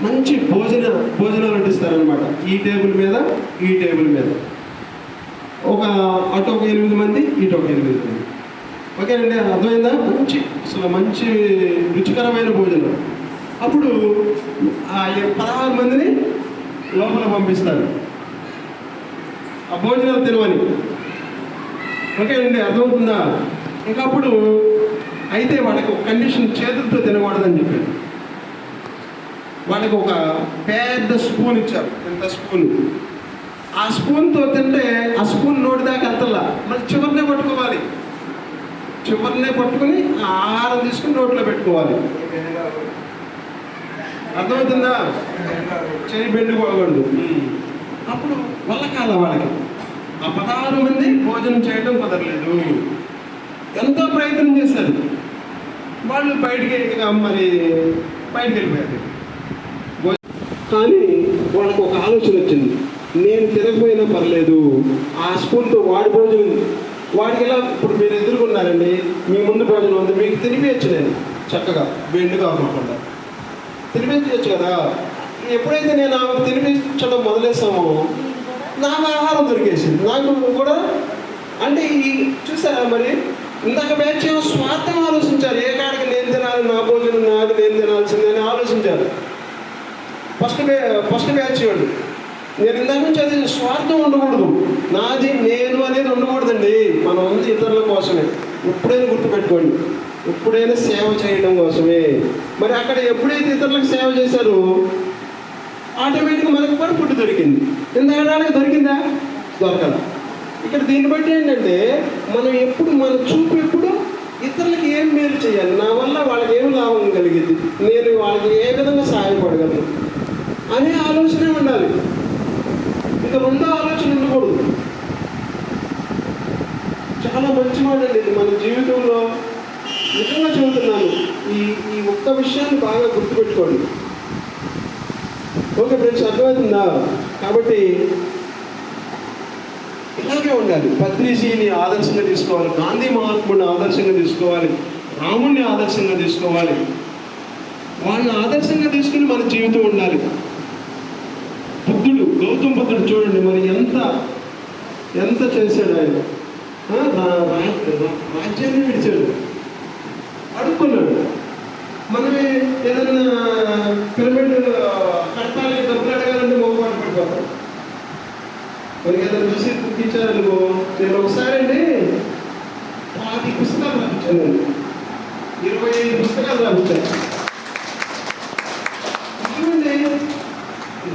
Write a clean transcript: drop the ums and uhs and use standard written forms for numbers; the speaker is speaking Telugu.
మంచి భోజనాలు వడ్డిస్తారనమాట. ఈ టేబుల్ మీద ఈ టేబుల్ మీద అటు ఒక 8 మంది, ఇటు ఒక 8 మంది. ఓకేనండి, అర్థమైందా? అసలు మంచి రుచికరమైన భోజనం. అప్పుడు ఆ 16 మందిని లోపల పంపిస్తారు ఆ భోజనాలు తినవని. ఓకేనండి, అర్థమవుతుందా? ఇంకా అప్పుడు అయితే వాళ్ళకి ఒక కండిషన్, చేతులతో తినకూడదని చెప్పారు. వాళ్ళకి ఒక పెద్ద స్పూన్ ఇచ్చారు, ఎంత స్పూన్. ఆ స్పూన్తో తింటే ఆ స్పూన్ నోటి దాకా వెళ్తల్లా, మళ్ళీ చివరినే పట్టుకుని ఆ ఆహారం తీసుకుని నోట్లో పెట్టుకోవాలి. అర్థమవుతుందా? చేయి బెండుకోకూడదు. అప్పుడు వల్లకాల వాళ్ళకి ఆ 16 మంది భోజనం చేయడం కుదరలేదు. ఎంతో ప్రయత్నం చేశారు వాళ్ళు, బయటికి వెళ్ళిపోయారు. కానీ వాళ్ళకు ఒక ఆలోచన వచ్చింది, నేను తినకపోయినా పర్లేదు, ఆ స్పూన్తో వాడికి ఎలా, ఇప్పుడు మీరు ఎదుర్కొన్నారండి, మీ ముందు భోజనం ఉంది, మీకు తినిపించచ్చు, నేను చక్కగా బెండు కాకుండా తినిపించవచ్చు కదా. ఎప్పుడైతే నేను ఆమెకు తినిపించడం మొదలేసామో నాకు ఆహారం దొరికేసింది, నాకు కూడా. అంటే చూసారా మరి, ఇందాక బ్యాచ్ స్వార్థం ఆలోచించారు. ఏ కాడికి నేను తినాలి, నా భోజనం నాది, నేను తినాల్సిందని ఆలోచించారు. ఫస్ట్ బ్యాచ్ వాడు. నేను ఇందాక నుంచి అది స్వార్థం ఉండకూడదు, నాది నేను అనేది ఉండకూడదండి. మనం ఉంది ఇతరుల కోసమే. ఎప్పుడైనా గుర్తుపెట్టుకోండి, ఎప్పుడైనా సేవ చేయడం కోసమే. మరి అక్కడ ఎప్పుడైతే ఇతరులకు సేవ చేశారో ఆటోమేటిక్గా మనకు కూడా ఫుడ్ దొరికింది. ఎందుకంటే దొరికిందా? దొరకదు. ఇక్కడ దీన్ని బట్టి ఏంటంటే మన చూపు ఎప్పుడు ఇతరులకు ఏం మేలు చేయాలి, నా వల్ల వాళ్ళకి ఏం లాభం కలిగింది, నేను వాళ్ళకి ఏ విధంగా సహాయపడగలను అనే ఆలోచనే ఉండాలి. ఇక రెండో ఆలోచన ఉండకూడదు. చాలా మంచివాడండి ఇది మన జీవితంలో. నిజంగా చెబుతున్నాను, ఈ ఒక్క విషయాన్ని బాగా గుర్తుపెట్టుకోండి. ఓకే ఫ్రెండ్స్, అర్థమవుతుందా? కాబట్టి ఇలాగే ఉండాలి. పత్రిజీని ఆదర్శంగా తీసుకోవాలి, గాంధీ మహాత్ముడిని ఆదర్శంగా తీసుకోవాలి, రాముడిని ఆదర్శంగా తీసుకోవాలి. వాళ్ళని ఆదర్శంగా తీసుకుని మన జీవితం ఉండాలి. గౌతమ బుద్ధుడు చూడండి, మరి ఎంత చేశాడు ఆయన. రాజ్యాన్ని విడిచాడు, అడుక్కున్నాడు. మనమే ఏదన్నా పిరమిడ్ కట్టాలని డబ్బులు అడగాలంటే మొహమాట పడిపోతాం. మనకి ఏదైనా చూసి ఇచ్చారనుకో. నేను ఒకసారి అండి 20 పుస్తకాలు రాపించాను, 25 పుస్తకాలు రాపించాను.